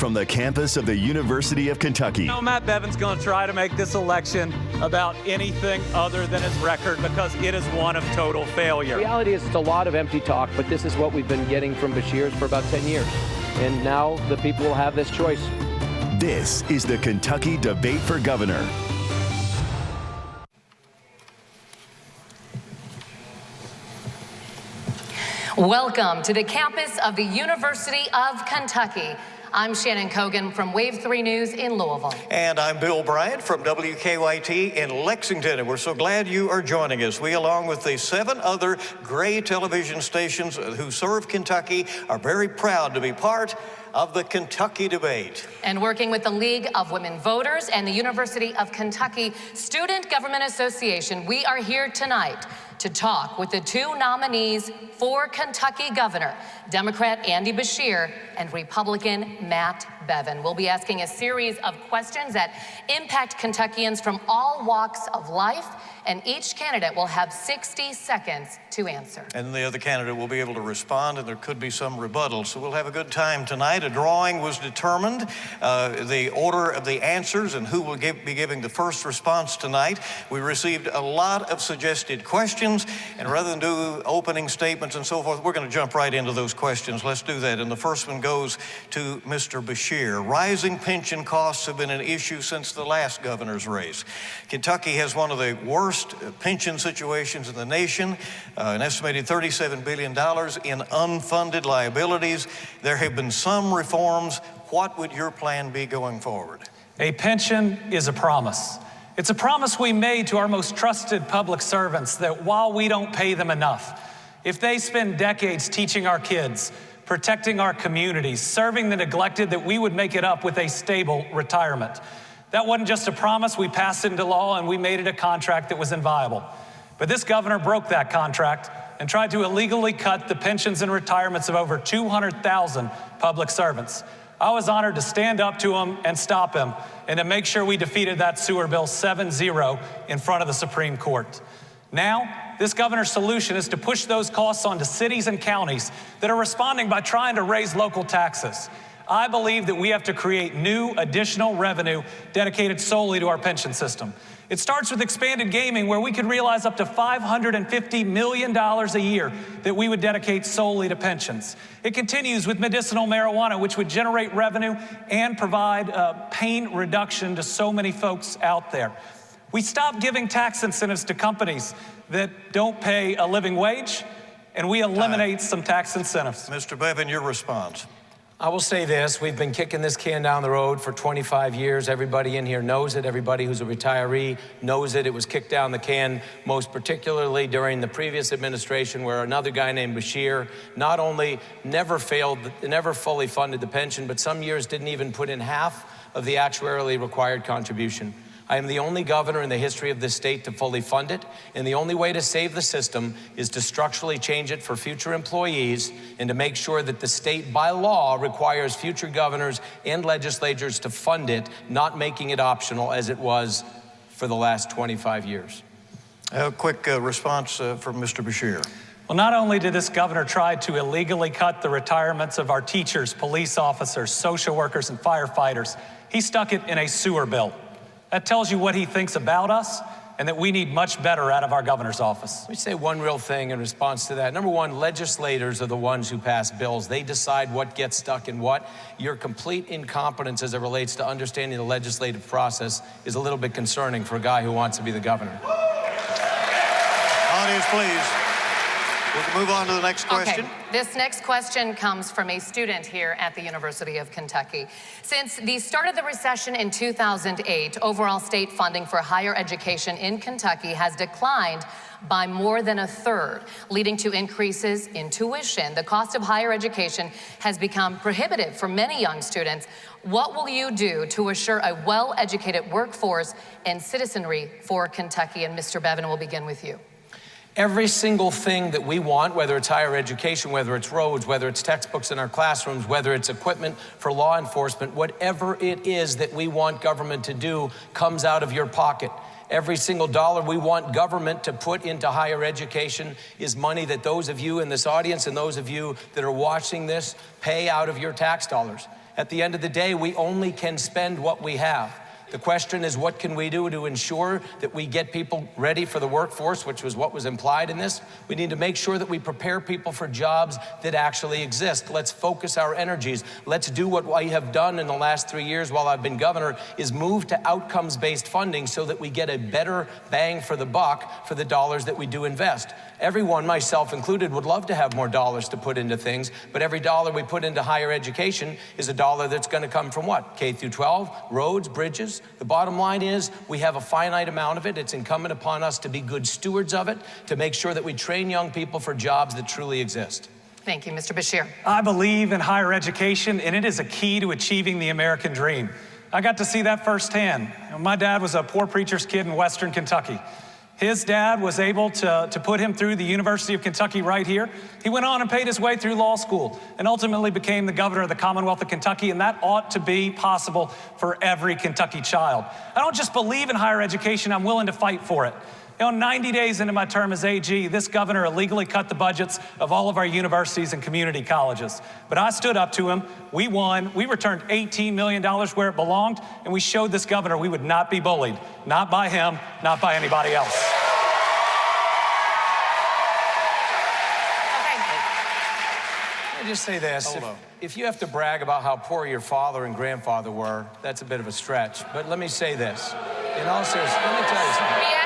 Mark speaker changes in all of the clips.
Speaker 1: from the campus of the University of Kentucky.
Speaker 2: Matt Bevin's going to try to make this election about anything other than his record because it is one of total failure.
Speaker 3: The reality is it's a lot of empty talk, but this is what we've been getting from Beshears for about 10 years. And now the people will have this choice.
Speaker 1: This is the Kentucky Debate for Governor.
Speaker 4: Welcome to the campus of the University of Kentucky. I'm Shannon Kogan from Wave 3 News in Louisville.
Speaker 5: And I'm Bill Bryant from WKYT in Lexington. And we're so glad you are joining us. We, along with the 7 other gray television stations who serve Kentucky, are very proud to be part of the Kentucky Debate.
Speaker 4: And working with the League of Women Voters and the University of Kentucky Student Government Association, we are here tonight to talk with the 2 nominees for Kentucky Governor, Democrat Andy Beshear and Republican Matt Bevin. We'll be asking a series of questions that impact Kentuckians from all walks of life, and each candidate will have 60 seconds to answer.
Speaker 5: And the other candidate will be able to respond, and there could be some rebuttal. So we'll have a good time tonight. A drawing was determined, the order of the answers and who will be giving the first response tonight. We received a lot of suggested questions, and rather than do opening statements and so forth, we're going to jump right into those questions. Let's do that. And the first one goes to Mr. Beshear. Rising pension costs have been an issue since the last governor's race. Kentucky has one of the worst pension situations in the nation, an estimated $37 billion in unfunded liabilities. There have been some reforms. What would your plan be going forward?
Speaker 2: A pension is a promise. It's a promise we made to our most trusted public servants that while we don't pay them enough, if they spend decades teaching our kids, protecting our communities, serving the neglected, that we would make it up with a stable retirement. That wasn't just a promise. We passed it into law and we made it a contract that was inviolable. But this governor broke that contract and tried to illegally cut the pensions and retirements of over 200,000 public servants. I was honored to stand up to him and stop him and to make sure we defeated that sewer bill 7-0 in front of the Supreme Court. Now, this governor's solution is to push those costs onto cities and counties that are responding by trying to raise local taxes. I believe that we have to create new additional revenue dedicated solely to our pension system. It starts with expanded gaming, where we could realize up to $550 million a year that we would dedicate solely to pensions. It continues with medicinal marijuana, which would generate revenue and provide pain reduction to so many folks out there. We stop giving tax incentives to companies that don't pay a living wage, and we eliminate some tax incentives.
Speaker 5: Mr. Bevin, your response.
Speaker 3: I will say this, we've been kicking this can down the road for 25 years. Everybody in here knows it. Everybody who's a retiree knows it. It was kicked down the can, most particularly during the previous administration, where another guy named Beshear not only never fully funded the pension, but some years didn't even put in half of the actuarially required contribution. I am the only governor in the history of this state to fully fund it, and the only way to save the system is to structurally change it for future employees and to make sure that the state by law requires future governors and legislatures to fund it, not making it optional as it was for the last 25 years.
Speaker 5: A quick response from Mr. Beshear.
Speaker 2: Well, not only did this governor try to illegally cut the retirements of our teachers, police officers, social workers, and firefighters, he stuck it in a sewer bill. That tells you what he thinks about us and that we need much better out of our governor's office.
Speaker 3: Let me say one real thing in response to that. Number one, legislators are the ones who pass bills. They decide what gets stuck in what. Your complete incompetence as it relates to understanding the legislative process is a little bit concerning for a guy who wants to be the governor.
Speaker 5: Audience, please. We can move on to the next question.
Speaker 4: Okay, this next question comes from a student here at the University of Kentucky. Since the start of the recession in 2008, overall state funding for higher education in Kentucky has declined by more than 1/3, leading to increases in tuition. The cost of higher education has become prohibitive for many young students. What will you do to assure a well-educated workforce and citizenry for Kentucky? And Mr. Bevin, we'll begin with you.
Speaker 3: Every single thing that we want, whether it's higher education, whether it's roads, whether it's textbooks in our classrooms, whether it's equipment for law enforcement, whatever it is that we want government to do comes out of your pocket. Every single dollar we want government to put into higher education is money that those of you in this audience and those of you that are watching this pay out of your tax dollars. At the end of the day, we only can spend what we have. The question is, what can we do to ensure that we get people ready for the workforce, which was what was implied in this? We need to make sure that we prepare people for jobs that actually exist. Let's focus our energies. Let's do what I have done in the last 3 years while I've been governor, is move to outcomes-based funding so that we get a better bang for the buck for the dollars that we do invest. Everyone, myself included, would love to have more dollars to put into things, but every dollar we put into higher education is a dollar that's going to come from what? K through 12, roads, bridges. The bottom line is we have a finite amount of it. It's incumbent upon us to be good stewards of it, to make sure that we train young people for jobs that truly exist.
Speaker 4: Thank you, Mr. Beshear.
Speaker 2: I believe in higher education, and it is a key to achieving the American dream. I got to see that firsthand. My dad was a poor preacher's kid in Western Kentucky. His dad was able to put him through the University of Kentucky right here. He went on and paid his way through law school and ultimately became the governor of the Commonwealth of Kentucky, and that ought to be possible for every Kentucky child. I don't just believe in higher education, I'm willing to fight for it. You know, 90 days into my term as AG, this governor illegally cut the budgets of all of our universities and community colleges. But I stood up to him, we won, we returned $18 million where it belonged, and we showed this governor we would not be bullied. Not by him, not by anybody else.
Speaker 3: Let me just say this. If you have to brag about how poor your father and grandfather were, that's a bit of a stretch. But let me say this. In all seriousness, let me tell you something.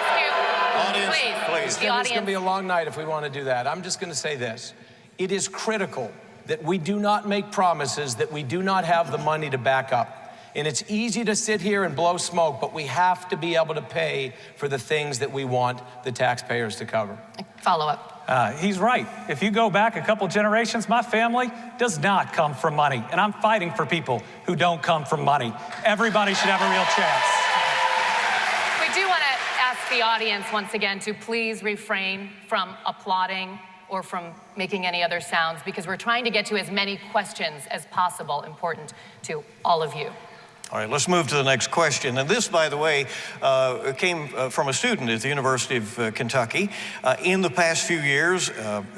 Speaker 5: Audience, please.
Speaker 3: It's going to be a long night if we want to do that. I'm just going to say this. It is critical that we do not make promises that we do not have the money to back up. And it's easy to sit here and blow smoke, but we have to be able to pay for the things that we want the taxpayers to cover.
Speaker 4: Follow up.
Speaker 2: He's right. If you go back a couple generations, my family does not come from money, and I'm fighting for people who don't come from money. Everybody should have a real chance.
Speaker 4: We do want to ask the audience once again to please refrain from applauding or from making any other sounds, because we're trying to get to as many questions as possible, important to all of you.
Speaker 5: All right, let's move to the next question. And this, by the way, came from a student at the University of Kentucky. In the past few years,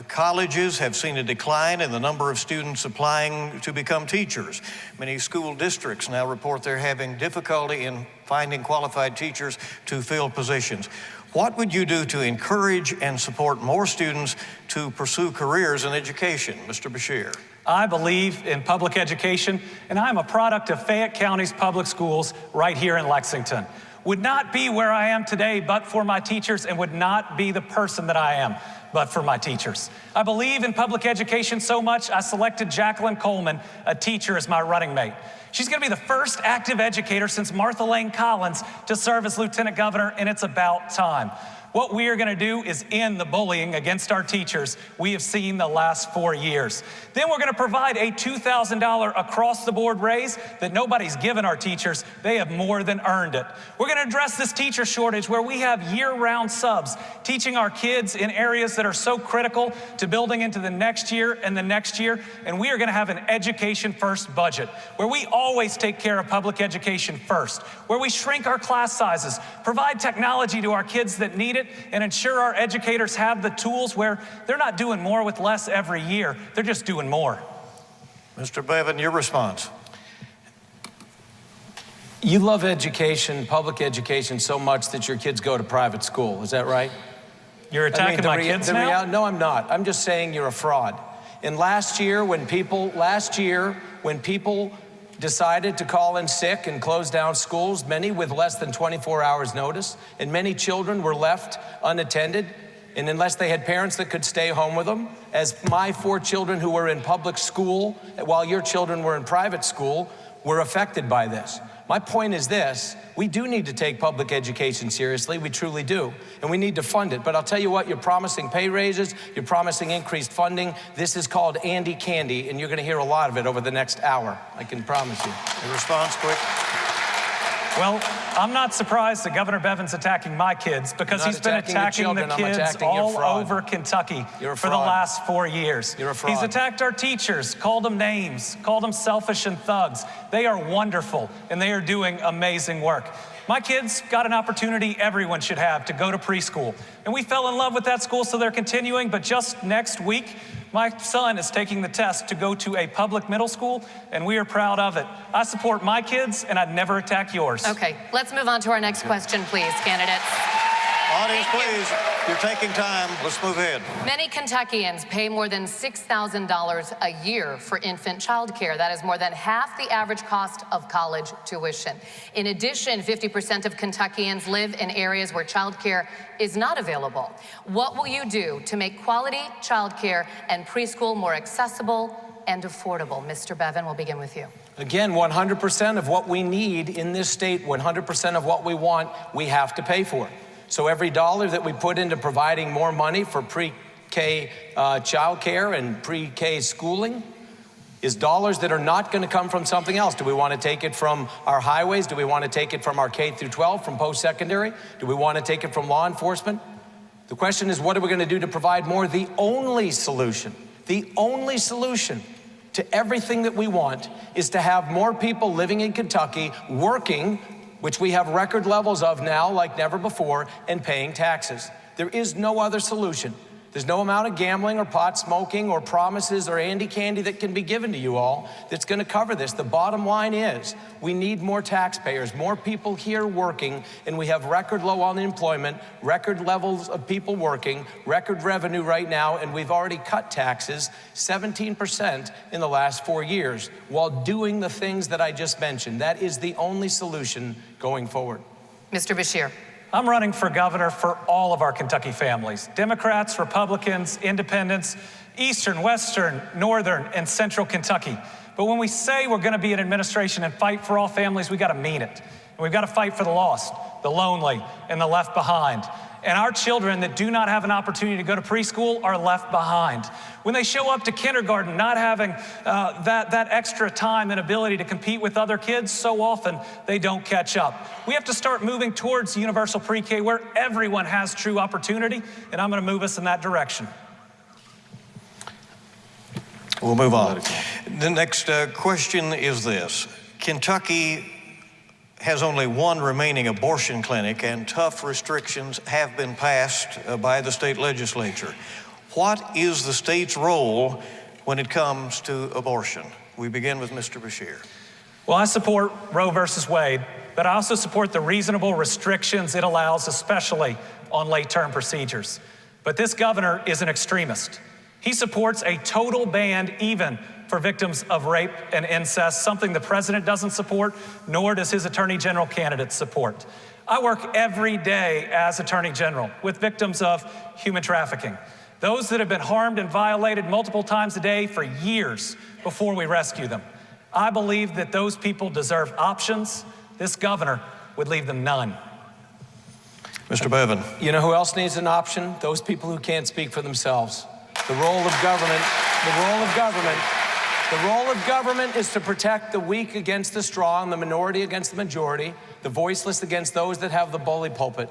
Speaker 5: colleges have seen a decline in the number of students applying to become teachers. Many school districts now report they're having difficulty in finding qualified teachers to fill positions. What would you do to encourage and support more students to pursue careers in education? Mr. Beshear.
Speaker 2: I believe in public education, and I'm a product of Fayette County's public schools right here in Lexington. Would not be where I am today but for my teachers, and would not be the person that I am but for my teachers. I believe in public education so much, I selected Jacqueline Coleman, a teacher, as my running mate. She's going to be the first active educator since Martha Lane Collins to serve as lieutenant governor, and it's about time. What we are going to do is end the bullying against our teachers we have seen the last 4 years. Then we're going to provide a $2,000 across-the-board raise that nobody's given our teachers. They have more than earned it. We're going to address this teacher shortage where we have year-round subs teaching our kids in areas that are so critical to building into the next year and the next year. And we are going to have an education-first budget where we always take care of public education first, where we shrink our class sizes, provide technology to our kids that need it, and ensure our educators have the tools where they're not doing more with less every year. They're just doing more.
Speaker 5: Mr. Bevan, your response.
Speaker 3: You love education, public education, so much that your kids go to private school. Is that right?
Speaker 2: You're attacking my kids now?
Speaker 3: No, I'm not. I'm just saying you're a fraud. And last year when people decided to call in sick and close down schools, many with less than 24 hours notice, and many children were left unattended, and unless they had parents that could stay home with them, as my 4 children who were in public school while your children were in private school were affected by this. My point is this: we do need to take public education seriously, we truly do, and we need to fund it. But I'll tell you what, you're promising pay raises, you're promising increased funding. This is called Andy Candy, and you're gonna hear a lot of it over the next hour, I can promise you.
Speaker 5: Your response, quick.
Speaker 2: Well, I'm not surprised that Governor Bevan's attacking my kids, because he's been attacking the kids all over Kentucky for the last 4 years.
Speaker 3: You're a fraud.
Speaker 2: He's attacked our teachers, called them names, called them selfish and thugs. They are wonderful, and they are doing amazing work. My kids got an opportunity everyone should have to go to preschool. And we fell in love with that school, so they're continuing. But just next week, my son is taking the test to go to a public middle school, and we are proud of it. I support my kids, and I'd never attack yours.
Speaker 4: Okay, let's move on to our next question, please, candidates.
Speaker 5: Audience, please, you're taking time. Let's move ahead.
Speaker 4: Many Kentuckians pay more than $6,000 a year for infant child care. That is more than half the average cost of college tuition. In addition, 50% of Kentuckians live in areas where child care is not available. What will you do to make quality child care and preschool more accessible and affordable? Mr. Bevin, we'll begin with you.
Speaker 3: Again, 100% of what we need in this state, 100% of what we want, we have to pay for. So every dollar that we put into providing more money for pre-K child care and pre-K schooling is dollars that are not going to come from something else. Do we want to take it from our highways? Do we want to take it from our K through 12, from post-secondary? Do we want to take it from law enforcement? The question is, what are we going to do to provide more? The only solution to everything that we want is to have more people living in Kentucky working, which we have record levels of now like never before, and paying taxes. There is no other solution. There's no amount of gambling or pot smoking or promises or Andy candy that can be given to you all that's going to cover this. The bottom line is we need more taxpayers, more people here working, and we have record low unemployment, record levels of people working, record revenue right now, and we've already cut taxes 17% in the last 4 years while doing the things that I just mentioned. That is the only solution going forward.
Speaker 4: Mr. Beshear.
Speaker 2: I'm running for governor for all of our Kentucky families, Democrats, Republicans, independents, Eastern, Western, Northern, and Central Kentucky. But when we say we're going to be an administration and fight for all families, we got to mean it. And we've got to fight for the lost, the lonely, and the left behind. And our children that do not have an opportunity to go to preschool are left behind. When they show up to kindergarten not having that extra time and ability to compete with other kids, so often they don't catch up. We have to start moving towards universal pre-K where everyone has true opportunity, and I'm going to move us in that direction.
Speaker 5: We'll move on. The next question is this. Kentucky has only one remaining abortion clinic, and tough restrictions have been passed by the state legislature. What is the state's role when it comes to abortion? We begin with Mr. Beshear.
Speaker 2: Well, I support Roe versus Wade, but I also support the reasonable restrictions it allows, especially on late-term procedures. But this governor is an extremist. He supports a total ban even for victims of rape and incest, something the president doesn't support, nor does his attorney general candidate support. I work every day as attorney general with victims of human trafficking, those that have been harmed and violated multiple times a day for years before we rescue them. I believe that those people deserve options. This governor would leave them none.
Speaker 5: Mr. Bevin.
Speaker 3: You know who else needs an option? Those people who can't speak for themselves. The role of government is to protect the weak against the strong, the minority against the majority, the voiceless against those that have the bully pulpit.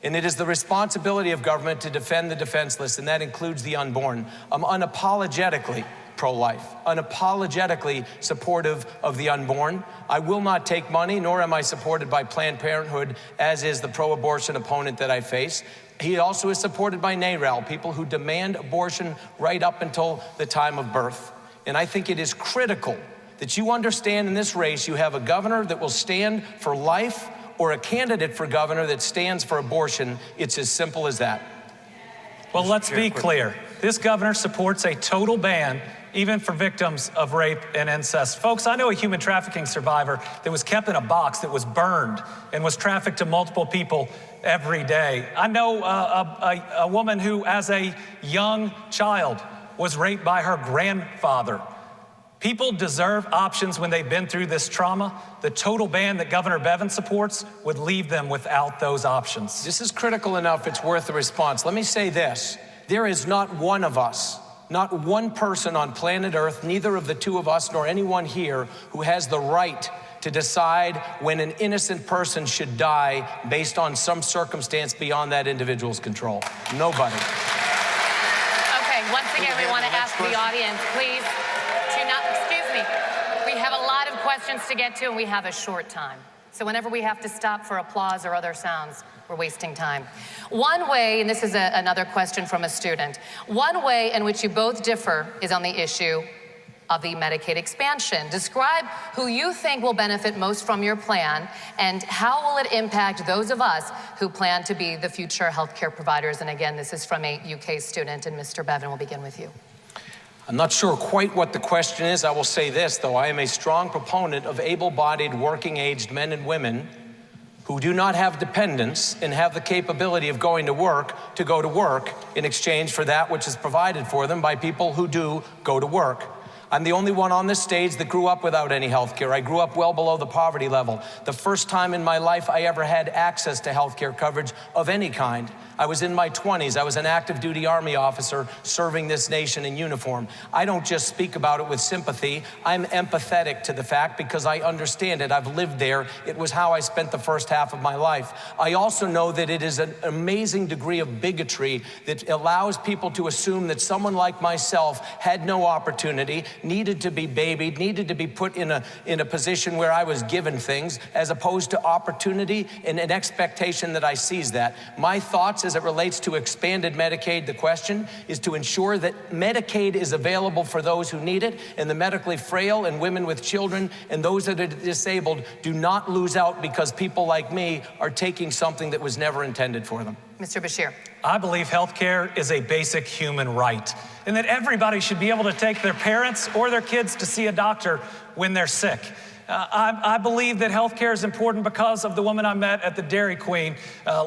Speaker 3: And it is the responsibility of government to defend the defenseless, and that includes the unborn. I'm unapologetically pro-life, unapologetically supportive of the unborn. I will not take money, nor am I supported by Planned Parenthood, as is the pro-abortion opponent that I face. He also is supported by NARAL, people who demand abortion right up until the time of birth. And I think it is critical that you understand in this race you have a governor that will stand for life or a candidate for governor that stands for abortion. It's as simple as that.
Speaker 2: Well, let's be clear. This governor supports a total ban even for victims of rape and incest. Folks, I know a human trafficking survivor that was kept in a box that was burned and was trafficked to multiple people every day. I know a woman who, as a young child, was raped by her grandfather. People deserve options when they've been through this trauma. The total ban that Governor Bevin supports would leave them without those options.
Speaker 3: This is critical enough, it's worth a response. Let me say this. There is not one of us, not one person on planet Earth, neither of the two of us nor anyone here, who has the right to decide when an innocent person should die based on some circumstance beyond that individual's control. Nobody.
Speaker 4: Okay, once again, we want to ask the audience, please, to not, excuse me, we have a lot of questions to get to and we have a short time. So whenever we have to stop for applause or other sounds, we're wasting time. One way, and this is another question from a student, one way in which you both differ is on the issue of the Medicaid expansion. Describe who you think will benefit most from your plan, and how will it impact those of us who plan to be the future healthcare providers? And again, this is from a UK student, and Mr. Bevan, we'll begin with you.
Speaker 3: I'm not sure quite what the question is. I will say this, though. I am a strong proponent of able-bodied, working-aged men and women who do not have dependents and have the capability of going to work to go to work in exchange for that which is provided for them by people who do go to work. I'm the only one on this stage that grew up without any health care. I grew up well below the poverty level. The first time in my life I ever had access to health care coverage of any kind. I was in my 20s. I was an active duty Army officer serving this nation in uniform. I don't just speak about it with sympathy. I'm empathetic to the fact because I understand it. I've lived there. It was how I spent the first half of my life. I also know that it is an amazing degree of bigotry that allows people to assume that someone like myself had no opportunity, needed to be babied, needed to be put in a position where I was given things, as opposed to opportunity and an expectation that I seize that. My thoughts as it relates to expanded Medicaid, the question is to ensure that Medicaid is available for those who need it, and the medically frail and women with children and those that are disabled do not lose out because people like me are taking something that was never intended for them.
Speaker 4: Mr. Bashir.
Speaker 2: I believe health care is a basic human right, and that everybody should be able to take their parents or their kids to see a doctor when they're sick. I believe that health care is important because of the woman I met at the Dairy Queen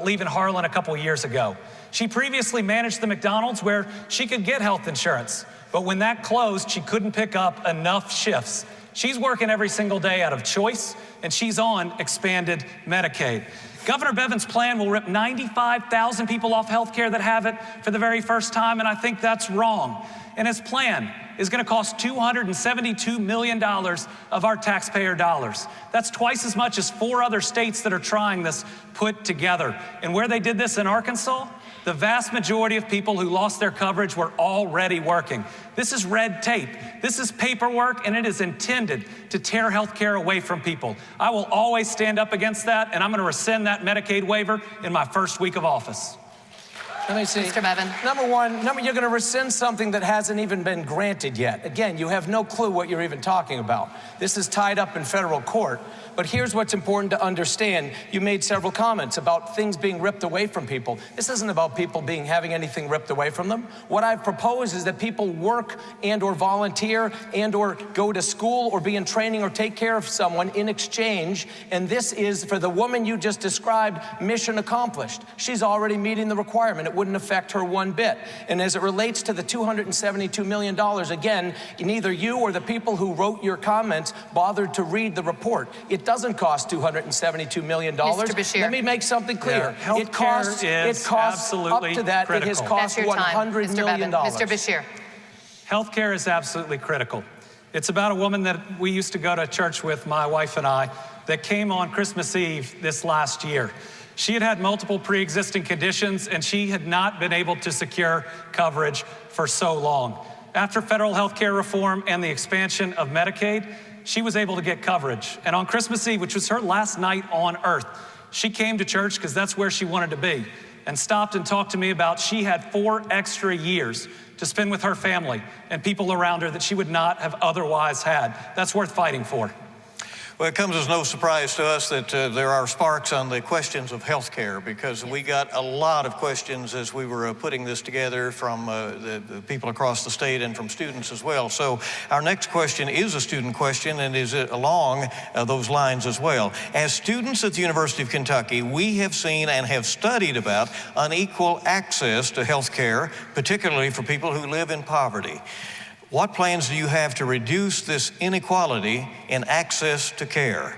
Speaker 2: leaving Harlan a couple years ago. She previously managed the McDonald's where she could get health insurance, but when that closed, she couldn't pick up enough shifts. She's working every single day out of choice, and she's on expanded Medicaid. Governor Bevan's plan will rip 95,000 people off health care that have it for the very first time, and I think that's wrong. And his plan is going to cost $272 million of our taxpayer dollars. That's twice as much as 4 other states that are trying this put together. And where they did this in Arkansas, the vast majority of people who lost their coverage were already working. This is red tape. This is paperwork, and it is intended to tear health care away from people. I will always stand up against that, and I'm going to rescind that Medicaid waiver in my first week of office.
Speaker 3: Let me see.
Speaker 4: Mr. Bevan.
Speaker 3: Number one, you're going to rescind something that hasn't even been granted yet. Again, you have no clue what you're even talking about. This is tied up in federal court. But here's what's important to understand. You made several comments about things being ripped away from people. This isn't about people having anything ripped away from them. What I've proposed is that people work and or volunteer and or go to school or be in training or take care of someone in exchange. And this is, for the woman you just described, mission accomplished. She's already meeting the requirement. It wouldn't affect her one bit. And as it relates to the $272 million, again, neither you or the people who wrote your comments bothered to read the report. It doesn't cost $272 million.
Speaker 4: Mr. Bashir.
Speaker 3: Let me make something clear.
Speaker 2: Yeah,
Speaker 3: it costs
Speaker 2: absolutely
Speaker 3: up to that.
Speaker 2: critical.
Speaker 3: It has cost $100 million.
Speaker 4: Mr. Bashir.
Speaker 2: Healthcare is absolutely critical. It's about a woman that we used to go to church with, my wife and I, that came on Christmas Eve this last year. She had had multiple pre-existing conditions, and she had not been able to secure coverage for so long. After federal health care reform and the expansion of Medicaid, she was able to get coverage. And on Christmas Eve, which was her last night on earth, she came to church because that's where she wanted to be, and stopped and talked to me about she had 4 extra years to spend with her family and people around her that she would not have otherwise had. That's worth fighting for.
Speaker 5: Well, it comes as no surprise to us that there are sparks on the questions of health care, because we got a lot of questions as we were putting this together from the people across the state and from students as well. So our next question is a student question and is along those lines as well. As students at the University of Kentucky, we have seen and have studied about unequal access to health care, particularly for people who live in poverty. What plans do you have to reduce this inequality in access to care?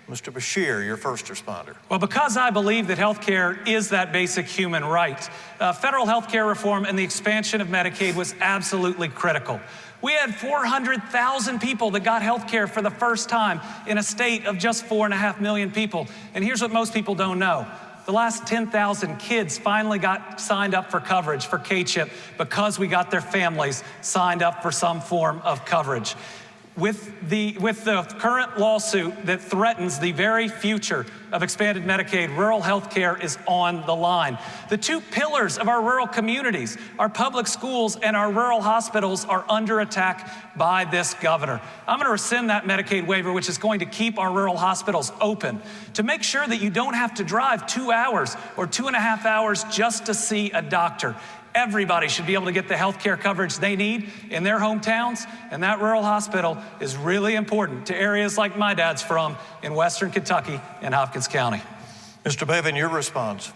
Speaker 5: Mr. Bashir, your first responder.
Speaker 2: Well, because I believe that health care is that basic human right, federal health care reform and the expansion of Medicaid was absolutely critical. We had 400,000 people that got health care for the first time in a state of just 4.5 million people. And here's what most people don't know. The last 10,000 kids finally got signed up for coverage for K-CHIP because we got their families signed up for some form of coverage. With the current lawsuit that threatens the very future of expanded Medicaid, rural health care is on the line. The two pillars of our rural communities, our public schools and our rural hospitals, are under attack by this governor. I'm going to rescind that Medicaid waiver, which is going to keep our rural hospitals open, to make sure that you don't have to drive 2 hours or 2.5 hours just to see a doctor. Everybody should be able to get the health care coverage they need in their hometowns, and that rural hospital is really important to areas like my dad's from in Western Kentucky and Hopkins County.
Speaker 5: Mr. Bevin, your response.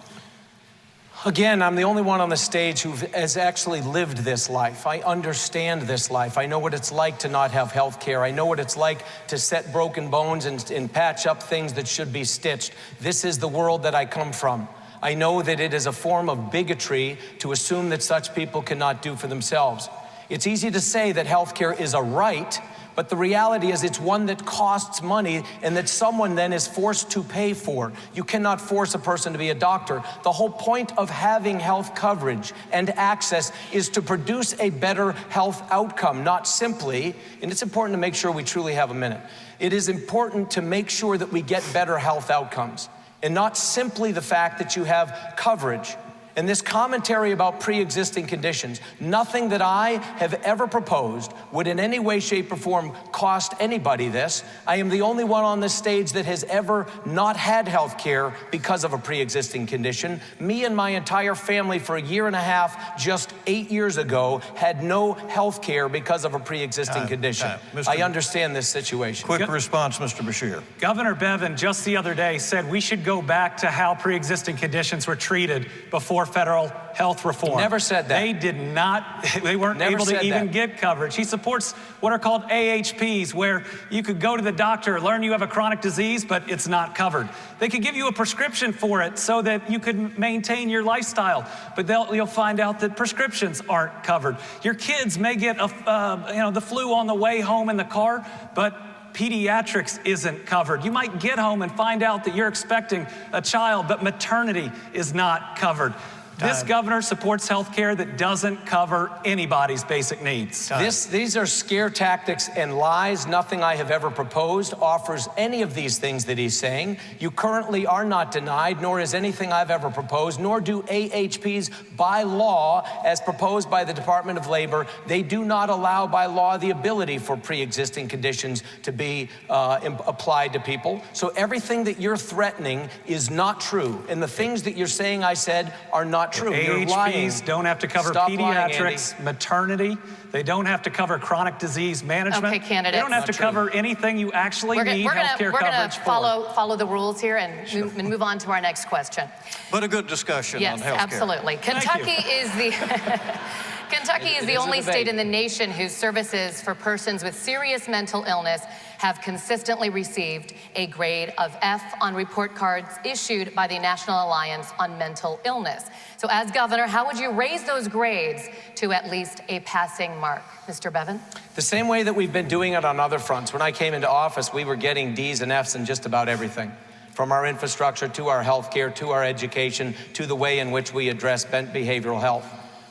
Speaker 3: Again, I'm the only one on the stage who has actually lived this life. I understand this life. I know what it's like to not have health care. I know what it's like to set broken bones and patch up things that should be stitched. This is the world that I come from. I know that it is a form of bigotry to assume that such people cannot do for themselves. It's easy to say that health care is a right, but the reality is it's one that costs money and that someone then is forced to pay for. You cannot force a person to be a doctor. The whole point of having health coverage and access is to produce a better health outcome, not simply, and it's important to make sure we truly have a minute, it is important to make sure that we get better health outcomes, and not simply the fact that you have coverage. And this commentary about pre-existing conditions, nothing that I have ever proposed would in any way, shape, or form cost anybody this. I am the only one on this stage that has ever not had health care because of a pre-existing condition. Me and my entire family for 1.5 years, just 8 years ago, had no health care because of a pre-existing condition. I understand this situation.
Speaker 5: Quick response, Mr. Beshear.
Speaker 2: Governor Bevin just the other day said we should go back to how pre-existing conditions were treated before federal health reform.
Speaker 3: Never said that.
Speaker 2: They did not, they weren't able to even get coverage. He supports what are called AHPs, where you could go to the doctor, learn you have a chronic disease, but it's not covered. They could give you a prescription for it so that you could maintain your lifestyle, but you'll find out that prescriptions aren't covered. Your kids may get the flu on the way home in the car, but pediatrics isn't covered. You might get home and find out that you're expecting a child, but maternity is not covered. This governor supports health care that doesn't cover anybody's basic needs.
Speaker 3: These are scare tactics and lies. Nothing I have ever proposed offers any of these things that he's saying. You currently are not denied, nor is anything I've ever proposed, nor do AHPs by law, as proposed by the Department of Labor. They do not allow by law the ability for pre-existing conditions to be applied to people. So everything that you're threatening is not true. And the things that you're saying I said are not true.
Speaker 2: AHPs don't have to cover pediatrics, maternity. They don't have to cover chronic disease management.
Speaker 4: Okay, candidates.
Speaker 2: They don't have to cover anything you actually need healthcare coverage for.
Speaker 4: We're going to follow the rules here and move on to our next question.
Speaker 5: But a good discussion on healthcare.
Speaker 4: Yes, absolutely. Kentucky is the Kentucky is the only state in the nation whose services for persons with serious mental illness have consistently received a grade of F on report cards issued by the National Alliance on Mental Illness. So as governor, how would you raise those grades to at least a passing mark? Mr. Bevin?
Speaker 3: The same way that we've been doing it on other fronts. When I came into office, we were getting Ds and Fs in just about everything. From our infrastructure to our health care, to our education, to the way in which we address behavioral health.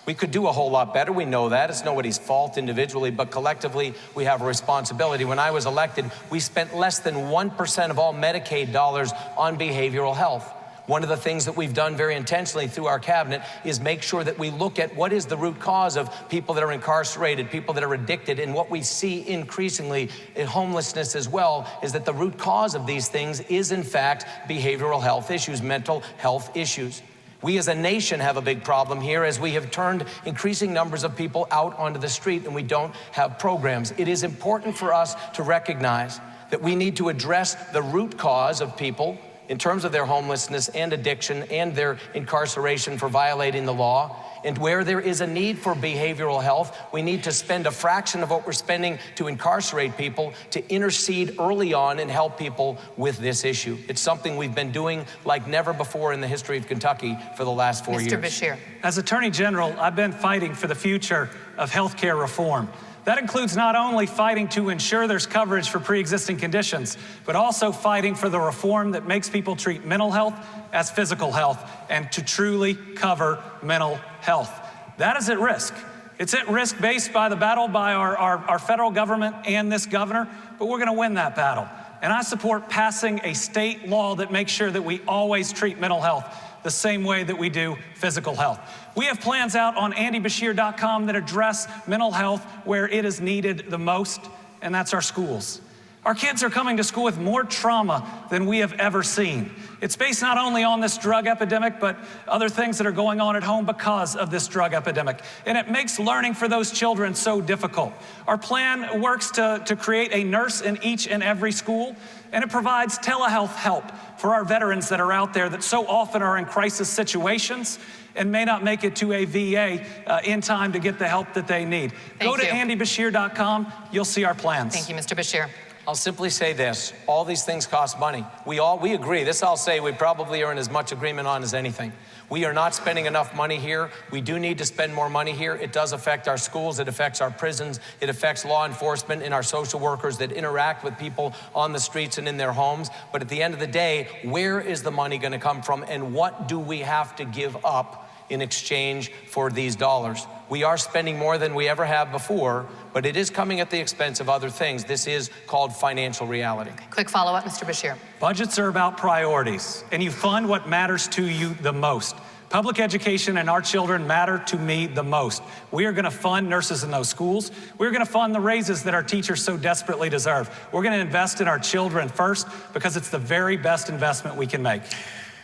Speaker 3: We could do a whole lot better. We know that. It's nobody's fault individually, but collectively we have a responsibility. When I was elected, we spent less than 1% of all Medicaid dollars on behavioral health. One of the things that we've done very intentionally through our cabinet is make sure that we look at what is the root cause of people that are incarcerated, people that are addicted, and what we see increasingly in homelessness as well is that the root cause of these things is in fact behavioral health issues, mental health issues. We as a nation have a big problem here as we have turned increasing numbers of people out onto the street and we don't have programs. It is important for us to recognize that we need to address the root cause of people in terms of their homelessness and addiction and their incarceration for violating the law. And where there is a need for behavioral health, we need to spend a fraction of what we're spending to incarcerate people to intercede early on and help people with this issue. It's something we've been doing like never before in the history of Kentucky for the last 4 years.
Speaker 4: Mr. Beshear.
Speaker 2: As Attorney General, I've been fighting for the future of healthcare reform. That includes not only fighting to ensure there's coverage for pre-existing conditions, but also fighting for the reform that makes people treat mental health as physical health and to truly cover mental health. That is at risk. It's at risk based by the battle by our federal government and this governor, but we're going to win that battle. And I support passing a state law that makes sure that we always treat mental health the same way that we do physical health. We have plans out on andybashir.com that address mental health where it is needed the most, and that's our schools. Our kids are coming to school with more trauma than we have ever seen. It's based not only on this drug epidemic, but other things that are going on at home because of this drug epidemic. And it makes learning for those children so difficult. Our plan works to create a nurse in each and every school, and it provides telehealth help for our veterans that are out there that so often are in crisis situations and may not make it to a VA in time to get the help that they need. Go to andybashir.com, you'll see our plans.
Speaker 4: Thank you, Mr. Bashir.
Speaker 3: I'll simply say this, all these things cost money. We agree, this I'll say we probably are in as much agreement on as anything. We are not spending enough money here. We do need to spend more money here. It does affect our schools, it affects our prisons, it affects law enforcement and our social workers that interact with people on the streets and in their homes. But at the end of the day, where is the money going to come from, and what do we have to give up in exchange for these dollars? We are spending more than we ever have before, but it is coming at the expense of other things. This is called financial reality.
Speaker 4: Quick follow-up, Mr. Bashir.
Speaker 2: Budgets are about priorities, and you fund what matters to you the most. Public education and our children matter to me the most. We are going to fund nurses in those schools. We're going to fund the raises that our teachers so desperately deserve. We're going to invest in our children first because it's the very best investment we can make.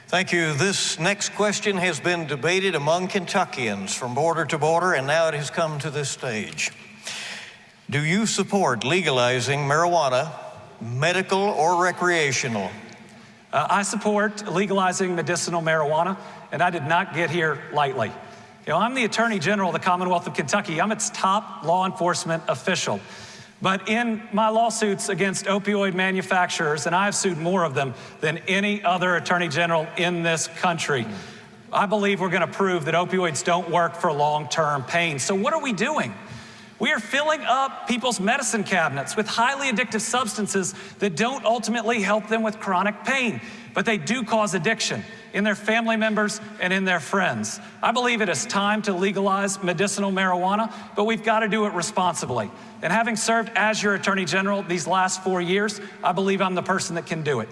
Speaker 5: Thank you. This next question has been debated among Kentuckians from border to border, and now it has come to this stage. Do you support legalizing marijuana, medical or recreational?
Speaker 2: I support legalizing medicinal marijuana, and I did not get here lightly. I'm the Attorney General of the Commonwealth of Kentucky. I'm its top law enforcement official. But in my lawsuits against opioid manufacturers, and I've sued more of them than any other attorney general in this country, I believe we're going to prove that opioids don't work for long-term pain. So what are we doing? We are filling up people's medicine cabinets with highly addictive substances that don't ultimately help them with chronic pain, but they do cause addiction in their family members and in their friends. I believe it is time to legalize medicinal marijuana, but we've got to do it responsibly. And having served as your Attorney General these last 4 years, I believe I'm the person that can do it.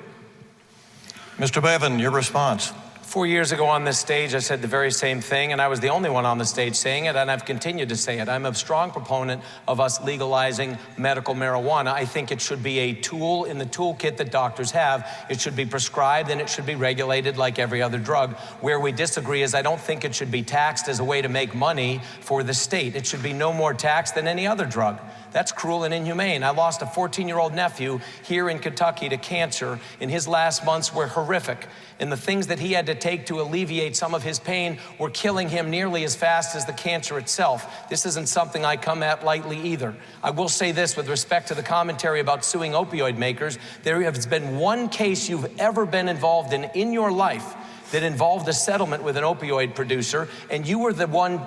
Speaker 5: Mr. Bevin, your response.
Speaker 3: 4 years ago on this stage, I said the very same thing, and I was the only one on the stage saying it, and I've continued to say it. I'm a strong proponent of us legalizing medical marijuana. I think it should be a tool in the toolkit that doctors have. It should be prescribed, and it should be regulated like every other drug. Where we disagree is I don't think it should be taxed as a way to make money for the state. It should be no more taxed than any other drug. That's cruel and inhumane. I lost a 14-year-old nephew here in Kentucky to cancer, and his last months were horrific. And the things that he had to take to alleviate some of his pain were killing him nearly as fast as the cancer itself. This isn't something I come at lightly either. I will say this with respect to the commentary about suing opioid makers. There has been one case you've ever been involved in your life that involved a settlement with an opioid producer, and you were the one.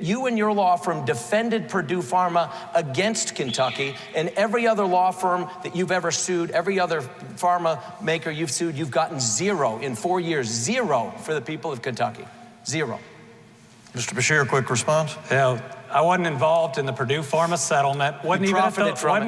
Speaker 3: You and your law firm defended Purdue Pharma against Kentucky, and every other law firm that you've ever sued, every other pharma maker you've sued, you've gotten zero in 4 years. Zero for the people of Kentucky. Zero.
Speaker 5: Mr. Bashir, quick response.
Speaker 2: I wasn't involved in the Purdue Pharma settlement. Wasn't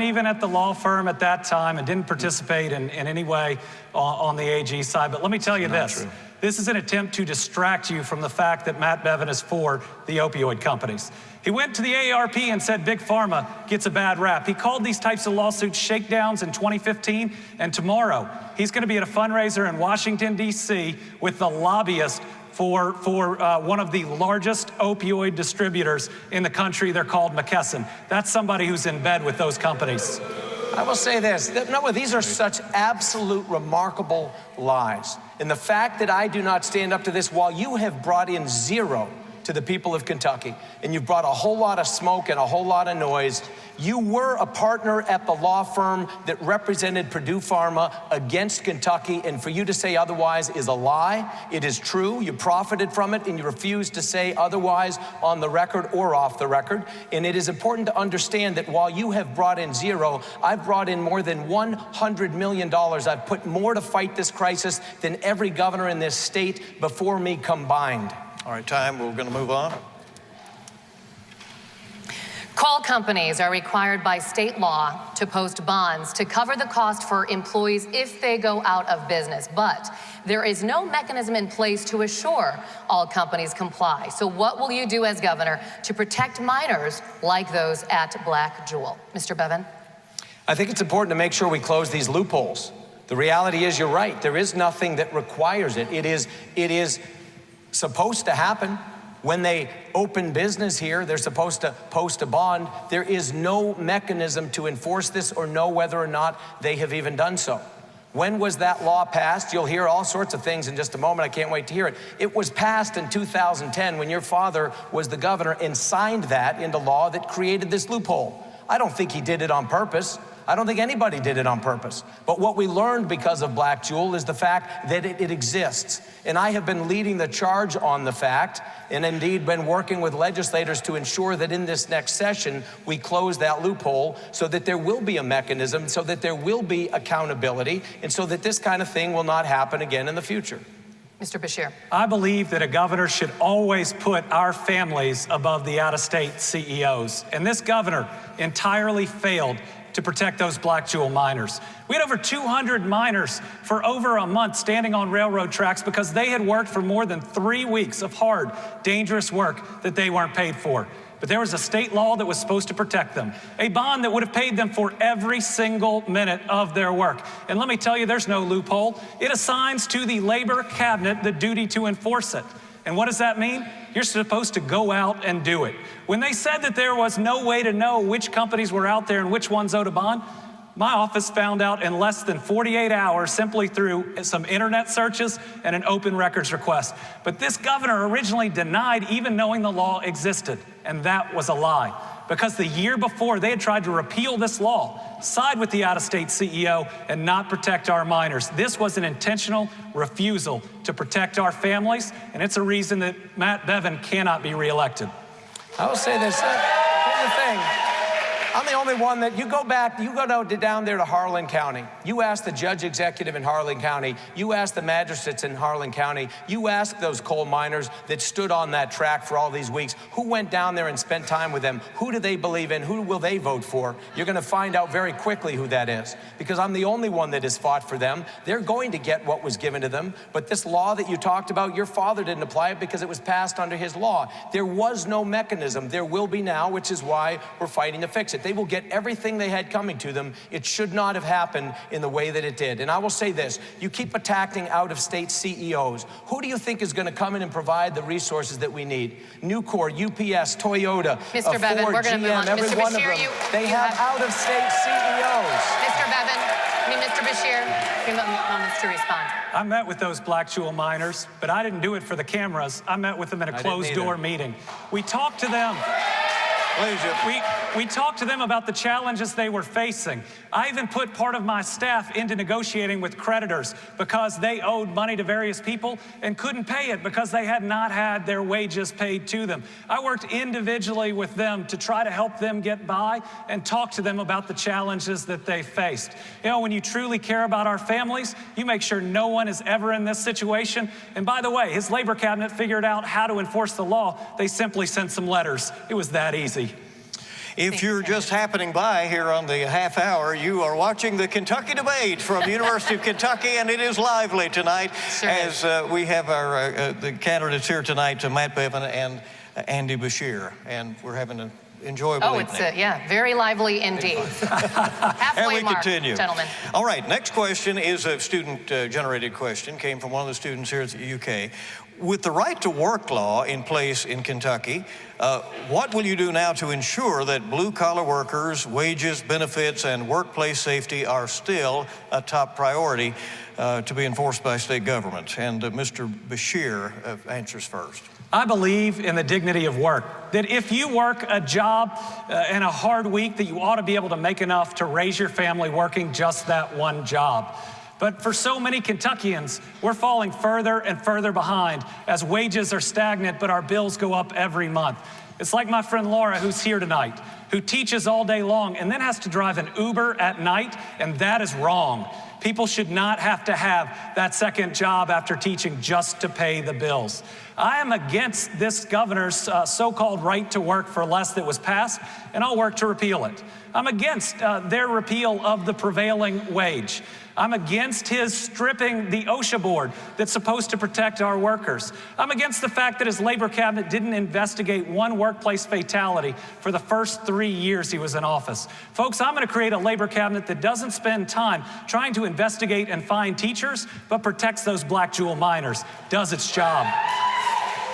Speaker 2: even at the law firm at that time, and didn't participate in any way on the AG side. But let me tell you this. True. This is an attempt to distract you from the fact that Matt Bevin is for the opioid companies. He went to the AARP and said Big Pharma gets a bad rap. He called these types of lawsuits shakedowns in 2015, and tomorrow he's going to be at a fundraiser in Washington, D.C. with the lobbyist for one of the largest opioid distributors in the country. They're called McKesson. That's somebody who's in bed with those companies.
Speaker 3: I will say this, these are such absolute remarkable lies. And the fact that I do not stand up to this while you have brought in zero to the people of Kentucky, and you've brought a whole lot of smoke and a whole lot of noise. You were a partner at the law firm that represented Purdue Pharma against Kentucky, and for you to say otherwise is a lie. It is true. You profited from it, and you refuse to say otherwise on the record or off the record. And it is important to understand that while you have brought in zero, I've brought in more than $100 million. I've put more to fight this crisis than every governor in this state before me combined.
Speaker 5: All right, time. We're going to move on.
Speaker 4: Coal companies are required by state law to post bonds to cover the cost for employees if they go out of business, but there is no mechanism in place to assure all companies comply. So what will you do as governor to protect miners like those at Black Jewel? Mr. Bevan?
Speaker 3: I think it's important to make sure we close these loopholes. The reality is, you're right, there is nothing that requires it. It is supposed to happen. When they open business here, they're supposed to post a bond. There is no mechanism to enforce this or know whether or not they have even done so. When was that law passed? You'll hear all sorts of things in just a moment. I can't wait to hear it. It was passed in 2010 when your father was the governor and signed that into law that created this loophole. I don't think he did it on purpose. I don't think anybody did it on purpose. But what we learned because of Black Jewel is the fact that it exists. And I have been leading the charge on the fact, and indeed been working with legislators to ensure that in this next session, we close that loophole so that there will be a mechanism, so that there will be accountability, and so that this kind of thing will not happen again in the future.
Speaker 4: Mr. Beshear.
Speaker 2: I believe that a governor should always put our families above the out-of-state CEOs. And this governor entirely failed to protect those Black Jewel miners. We had over 200 miners for over a month standing on railroad tracks because they had worked for more than 3 weeks of hard, dangerous work that they weren't paid for. But there was a state law that was supposed to protect them, a bond that would have paid them for every single minute of their work. And let me tell you, there's no loophole. It assigns to the labor cabinet the duty to enforce it. And what does that mean? You're supposed to go out and do it. When they said that there was no way to know which companies were out there and which ones owed a bond, my office found out in less than 48 hours simply through some internet searches and an open records request. But this governor originally denied even knowing the law existed, and that was a lie. Because the year before, they had tried to repeal this law, side with the out-of-state CEO, and not protect our miners. This was an intentional refusal to protect our families, and it's a reason that Matt Bevin cannot be reelected.
Speaker 3: I will say this, here's the thing. I'm the only one that, you go down there to Harlan County. You ask the judge executive in Harlan County. You ask the magistrates in Harlan County. You ask those coal miners that stood on that track for all these weeks. Who went down there and spent time with them? Who do they believe in? Who will they vote for? You're going to find out very quickly who that is, because I'm the only one that has fought for them. They're going to get what was given to them. But this law that you talked about, your father didn't apply it because it was passed under his law. There was no mechanism. There will be now, which is why we're fighting to fix it. They will get everything they had coming to them. It should not have happened in the way that it did. And I will say this, you keep attacking out-of-state CEOs. Who do you think is going to come in and provide the resources that we need? Nucor, UPS, Toyota,
Speaker 4: Mr. Bevan,
Speaker 3: Ford,
Speaker 4: we're going to move
Speaker 3: GM,
Speaker 4: on.
Speaker 3: every
Speaker 4: Mr.
Speaker 3: one
Speaker 4: Beshear,
Speaker 3: of them. They have out-of-state CEOs.
Speaker 4: Mr. Beshear, you have moments to respond.
Speaker 2: I met with those Black Jewel miners, but I didn't do it for the cameras. I met with them in a closed-door meeting. We talked to them. We talked to them about the challenges they were facing. I even put part of my staff into negotiating with creditors because they owed money to various people and couldn't pay it because they had not had their wages paid to them. I worked individually with them to try to help them get by and talk to them about the challenges that they faced. You know, when you truly care about our families, you make sure no one is ever in this situation. And by the way, his labor cabinet figured out how to enforce the law. They simply sent some letters. It was that easy.
Speaker 5: If you're just happening by here on the half hour, you are watching the Kentucky Debate from the University of Kentucky, and it is lively tonight as we have our the candidates here tonight, Matt Bevin and Andy Beshear, and we're having an enjoyable evening.
Speaker 4: Yeah, very lively indeed. Halfway
Speaker 5: and we
Speaker 4: mark,
Speaker 5: continue.
Speaker 4: Gentlemen.
Speaker 5: All right, next question is a student-generated question, came from one of the students here at the UK. With the right to work law in place in Kentucky, what will you do now to ensure that blue-collar workers' wages, benefits, and workplace safety are still a top priority to be enforced by state government? And Mr. Beshear answers first.
Speaker 2: I believe in the dignity of work, that if you work a job in a hard week, that you ought to be able to make enough to raise your family working just that one job. But for so many Kentuckians, we're falling further and further behind as wages are stagnant, but our bills go up every month. It's like my friend Laura, who's here tonight, who teaches all day long and then has to drive an Uber at night, and that is wrong. People should not have to have that second job after teaching just to pay the bills. I am against this governor's so-called right to work for less that was passed, and I'll work to repeal it. I'm against their repeal of the prevailing wage. I'm against his stripping the OSHA board that's supposed to protect our workers. I'm against the fact that his labor cabinet didn't investigate one workplace fatality for the first 3 years he was in office. Folks, I'm going to create a labor cabinet that doesn't spend time trying to investigate and find teachers, but protects those black jewel miners, does its job.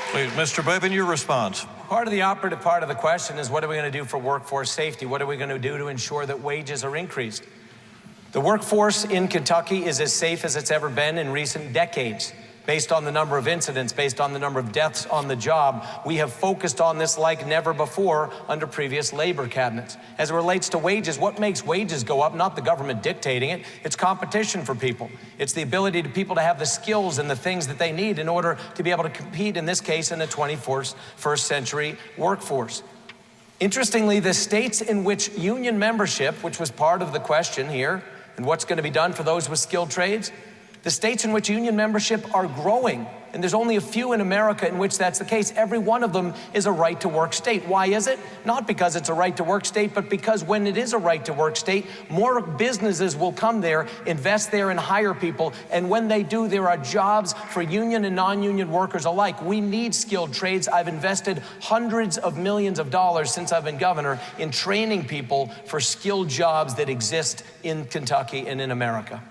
Speaker 5: Please, Mr. Bevin, your response.
Speaker 3: Part of the operative part of the question is, what are we going to do for workforce safety? What are we going to do to ensure that wages are increased? The workforce in Kentucky is as safe as it's ever been in recent decades. Based on the number of incidents, based on the number of deaths on the job, we have focused on this like never before under previous labor cabinets. As it relates to wages, what makes wages go up? Not the government dictating it. It's competition for people. It's the ability to people to have the skills and the things that they need in order to be able to compete, in this case, in the 21st century workforce. Interestingly, the states in which union membership, which was part of the question here, and what's going to be done for those with skilled trades, the states in which union membership are growing, and there's only a few in America in which that's the case. Every one of them is a right-to-work state. Why is it? Not because it's a right-to-work state, but because when it is a right-to-work state, more businesses will come there, invest there, and hire people. And when they do, there are jobs for union and non-union workers alike. We need skilled trades. I've invested hundreds of millions of dollars since I've been governor in training people for skilled jobs that exist in Kentucky and in America.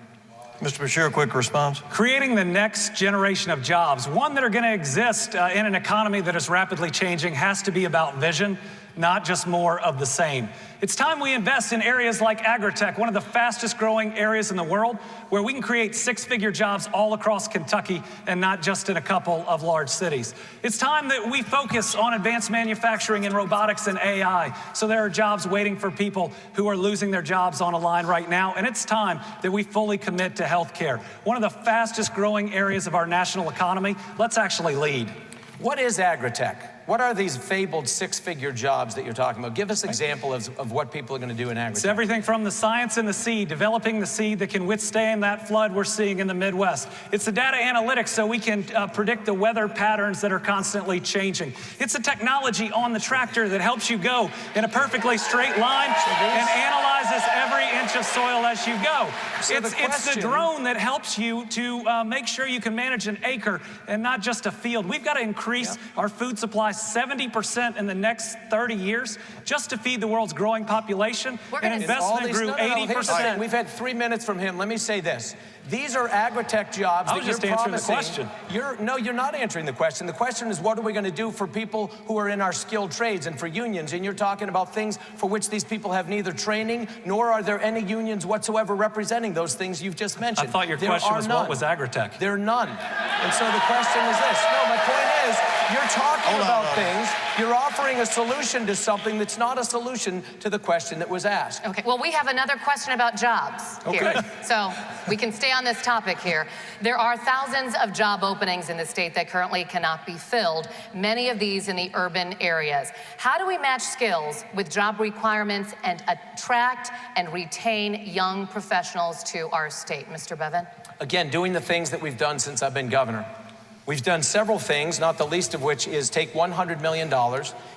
Speaker 5: Mr. Beshear, a quick response.
Speaker 2: Creating the next generation of jobs, one that are going to exist in an economy that is rapidly changing, has to be about vision, not just more of the same. It's time we invest in areas like agri-tech, one of the fastest growing areas in the world, where we can create six-figure jobs all across Kentucky and not just in a couple of large cities. It's time that we focus on advanced manufacturing and robotics and AI, so there are jobs waiting for people who are losing their jobs on a line right now. And it's time that we fully commit to healthcare, one of the fastest growing areas of our national economy. Let's actually lead.
Speaker 3: What is agri-tech? What are these fabled six-figure jobs that you're talking about? Give us an example of what people are going to do in agri-tech.
Speaker 2: It's everything from the science in the seed, developing the seed that can withstand that flood we're seeing in the Midwest. It's the data analytics so we can predict the weather patterns that are constantly changing. It's the technology on the tractor that helps you go in a perfectly straight line and analyzes every inch of soil as you go. It's the drone that helps you to make sure you can manage an acre and not just a field. We've got to increase our food supply 70% in the next 30 years just to feed the world's growing population. And investment grew 80%.
Speaker 3: We've had 3 minutes from him. Let me say this. These are agri-tech jobs that you're promising. I was just answering the question. No, you're not answering the question. The question is, what are we going to do for people who are in our skilled trades and for unions? And you're talking about things for which these people have neither training, nor are there any unions whatsoever representing those things you've just mentioned.
Speaker 2: I thought your question was, what was agri-tech?
Speaker 3: There are none. And so the question is this. No, my point is, you're talking about things, you're offering a solution to something that's not a solution to the question that was asked.
Speaker 4: Okay, well, we have another question about jobs here. So we can stay on this topic here. There are thousands of job openings in the state that currently cannot be filled, many of these in the urban areas. How do we match skills with job requirements and attract and retain young professionals to our state? Mr. Bevin?
Speaker 3: Again, doing the things that we've done since I've been governor. We've done several things, not the least of which is take $100 million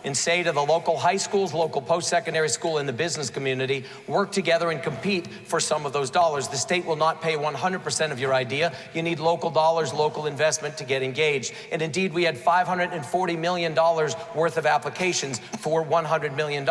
Speaker 3: and say to the local high schools, local post-secondary school, and the business community, work together and compete for some of those dollars. The state will not pay 100% of your idea. You need local dollars, local investment to get engaged. And indeed, we had $540 million worth of applications for $100 million.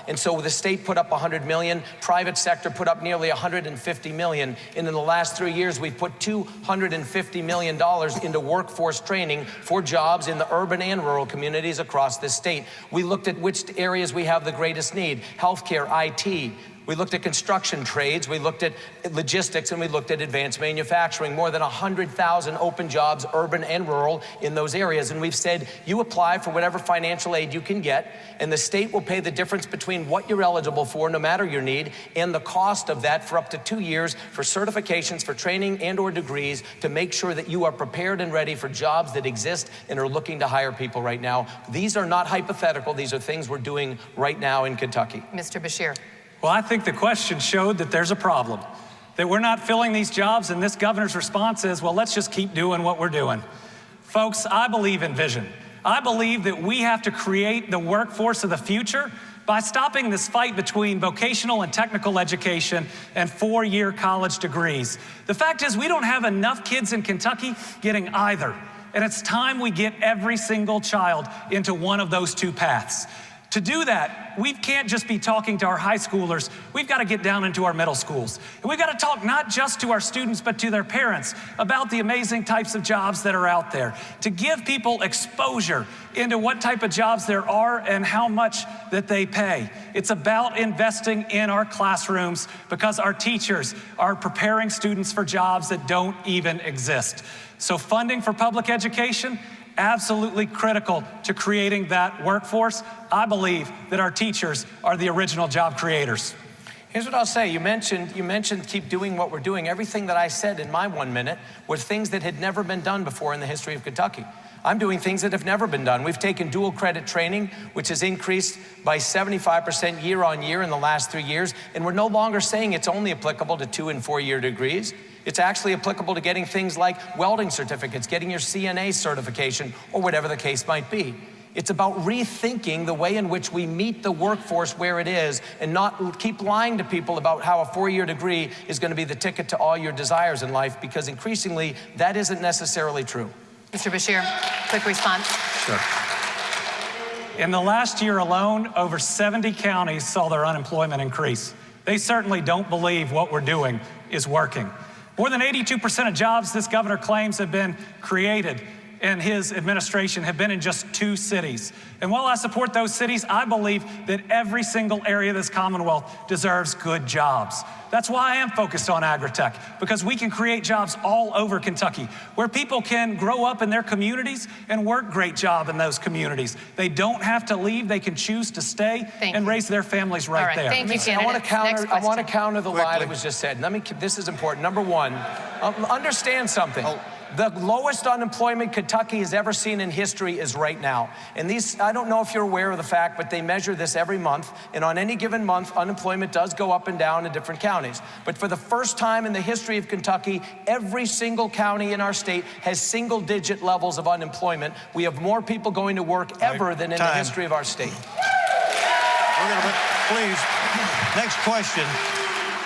Speaker 3: And so the state put up $100 million, private sector put up nearly $150 million. And in the last 3 years, we've put $250 million into workforce training for jobs in the urban and rural communities across this state. We looked at which areas we have the greatest need: healthcare, IT. We looked at construction trades, we looked at logistics, and we looked at advanced manufacturing. More than 100,000 open jobs, urban and rural, in those areas. And we've said, you apply for whatever financial aid you can get, and the state will pay the difference between what you're eligible for, no matter your need, and the cost of that for up to 2 years for certifications, for training and or degrees, to make sure that you are prepared and ready for jobs that exist and are looking to hire people right now. These are not hypothetical. These are things we're doing right now in Kentucky.
Speaker 4: Mr. Beshear.
Speaker 2: Well, I think the question showed that there's a problem. that we're not filling these jobs, and this governor's response is, well, let's just keep doing what we're doing. Folks, I believe in vision. I believe that we have to create the workforce of the future by stopping this fight between vocational and technical education and four-year college degrees. The fact is, we don't have enough kids in Kentucky getting either. And it's time we get every single child into one of those two paths. To do that, we can't just be talking to our high schoolers. We've got to get down into our middle schools. And we've got to talk not just to our students, but to their parents about the amazing types of jobs that are out there, to give people exposure into what type of jobs there are and how much that they pay. It's about investing in our classrooms because our teachers are preparing students for jobs that don't even exist. So funding for public education, absolutely critical to creating that workforce. I believe that our teachers are the original job creators.
Speaker 3: Here's what I'll say. You mentioned keep doing what we're doing. Everything that I said in my 1 minute were things that had never been done before in the history of Kentucky. I'm doing things that have never been done. We've taken dual credit training, which has increased by 75% year on year in the last 3 years, and we're no longer saying it's only applicable to 2- and 4-year degrees. It's actually applicable to getting things like welding certificates, getting your CNA certification, or whatever the case might be. It's about rethinking the way in which we meet the workforce where it is and not keep lying to people about how a 4-year degree is going to be the ticket to all your desires in life, because increasingly that isn't necessarily true.
Speaker 4: Mr. Beshear, quick response.
Speaker 2: Sure. In the last year alone, over 70 counties saw their unemployment increase. They certainly don't believe what we're doing is working. More than 82% of jobs this governor claims have been created in his administration have been in just 2 cities. And while I support those cities, I believe that every single area of this Commonwealth deserves good jobs. That's why I am focused on agri-tech, because we can create jobs all over Kentucky where people can grow up in their communities and work great job in those communities. They don't have to leave. They can choose to stay and raise their families right there.
Speaker 4: Thank you,
Speaker 3: I want to counter the lie that was just said. This is important. Number one, understand something. The lowest unemployment Kentucky has ever seen in history is right now. And I don't know if you're aware of the fact, but they measure this every month. And on any given month, unemployment does go up and down in different counties. But for the first time in the history of Kentucky, every single county in our state has single-digit levels of unemployment. We have more people going to work ever than in the history of our state.
Speaker 5: Please, next question.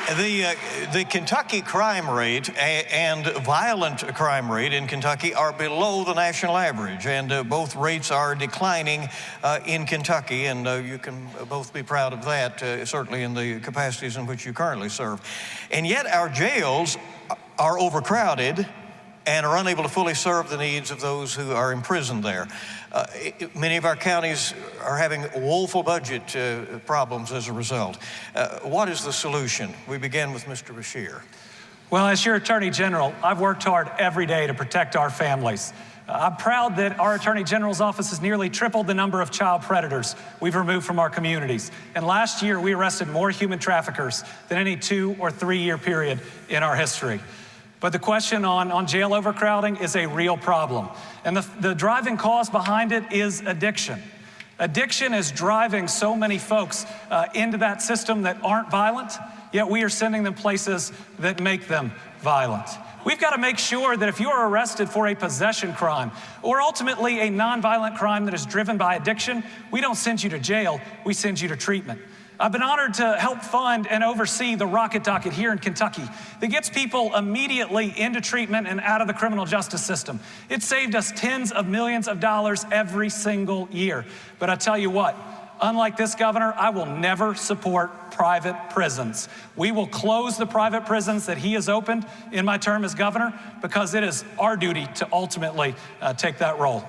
Speaker 5: The Kentucky crime rate and violent crime rate in Kentucky are below the national average, and both rates are declining in Kentucky, and you can both be proud of that, certainly in the capacities in which you currently serve. And yet our jails are overcrowded and are unable to fully serve the needs of those who are imprisoned there. Many of our counties are having woeful budget problems as a result. What is the solution? We begin with Mr. Beshear.
Speaker 2: Well, as your Attorney General, I've worked hard every day to protect our families. I'm proud that our Attorney General's office has nearly tripled the number of child predators we've removed from our communities. And last year, we arrested more human traffickers than any 2- or 3-year period in our history. But the question on jail overcrowding is a real problem. And the driving cause behind it is addiction. Addiction is driving so many folks into that system that aren't violent, yet we are sending them places that make them violent. We've got to make sure that if you are arrested for a possession crime or ultimately a nonviolent crime that is driven by addiction, we don't send you to jail, we send you to treatment. I've been honored to help fund and oversee the Rocket Docket here in Kentucky that gets people immediately into treatment and out of the criminal justice system. It saved us tens of millions of dollars every single year. But I tell you what, unlike this governor, I will never support private prisons. We will close the private prisons that he has opened in my term as governor because it is our duty to ultimately take that role.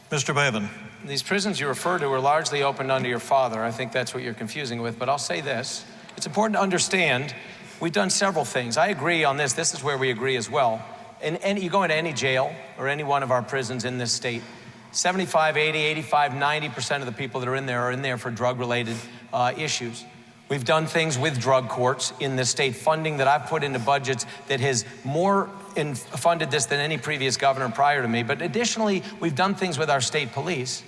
Speaker 5: Mr. Bevin.
Speaker 3: These prisons you refer to were largely opened under your father. I think that's what you're confusing with, but I'll say this. It's important to understand we've done several things. I agree on this. This is where we agree as well. And you go into any jail or any one of our prisons in this state, 75, 80, 85, 90% of the people that are in there for drug-related issues. We've done things with drug courts in this state, funding that I've put into budgets that has more funded this than any previous governor prior to me. But additionally, we've done things with our state police,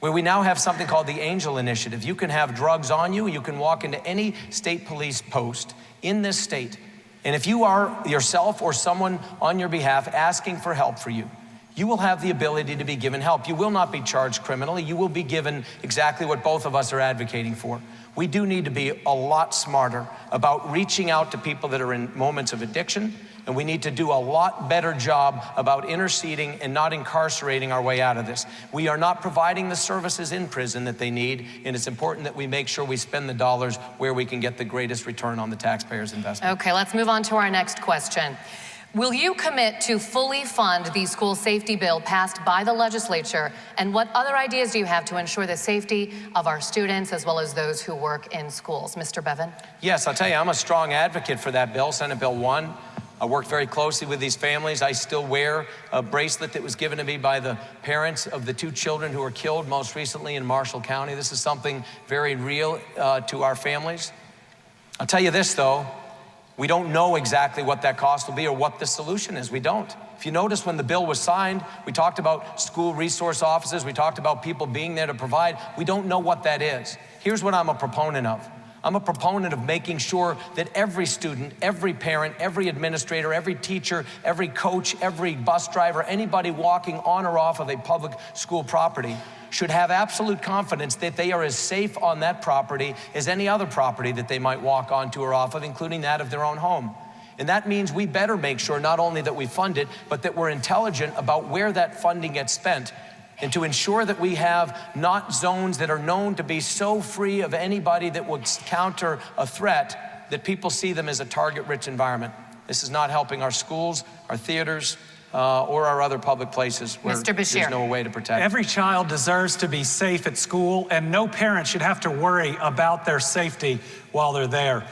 Speaker 3: where we now have something called the Angel Initiative. You can have drugs on you. You can walk into any state police post in this state And if you are yourself or someone on your behalf asking for help for you, you will have the ability to be given help. You will not be charged criminally. You will be given exactly what both of us are advocating for. We do need to be a lot smarter about reaching out to people that are in moments of addiction, and we need to do a lot better job about interceding and not incarcerating our way out of this. We are not providing the services in prison that they need, and it's important that we make sure we spend the dollars where we can get the greatest return on the taxpayer's investment.
Speaker 4: Okay, let's move on to our next question. Will you commit to fully fund the school safety bill passed by the legislature? And what other ideas do you have to ensure the safety of our students as well as those who work in schools? Mr. Bevan?
Speaker 3: Yes, I'll tell you, I'm a strong advocate for that bill, Senate Bill 1. I worked very closely with these families. I still wear a bracelet that was given to me by the parents of the 2 children who were killed most recently in Marshall County. This is something very real to our families. I'll tell you this, though. We don't know exactly what that cost will be or what the solution is. We don't. If you notice, when the bill was signed, we talked about school resource officers. We talked about people being there to provide. We don't know what that is. Here's what I'm a proponent of. I'm a proponent of making sure that every student, every parent, every administrator, every teacher, every coach, every bus driver, anybody walking on or off of a public school property should have absolute confidence that they are as safe on that property as any other property that they might walk onto or off of, including that of their own home. And that means we better make sure not only that we fund it, but that we're intelligent about where that funding gets spent, and to ensure that we have not zones that are known to be so free of anybody that would counter a threat that people see them as a target-rich environment. This is not helping our schools, our theaters, or our other public places where there's no way to protect.
Speaker 2: Every child deserves to be safe at school, and no parent should have to worry about their safety while they're there.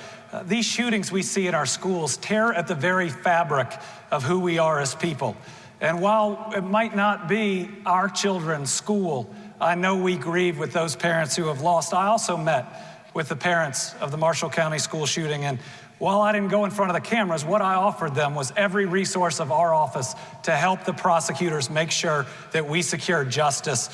Speaker 2: These shootings we see in our schools tear at the very fabric of who we are as people. And while it might not be our children's school, I know we grieve with those parents who have lost. I also met with the parents of the Marshall County school shooting, and while I didn't go in front of the cameras, what I offered them was every resource of our office to help the prosecutors make sure that we secure justice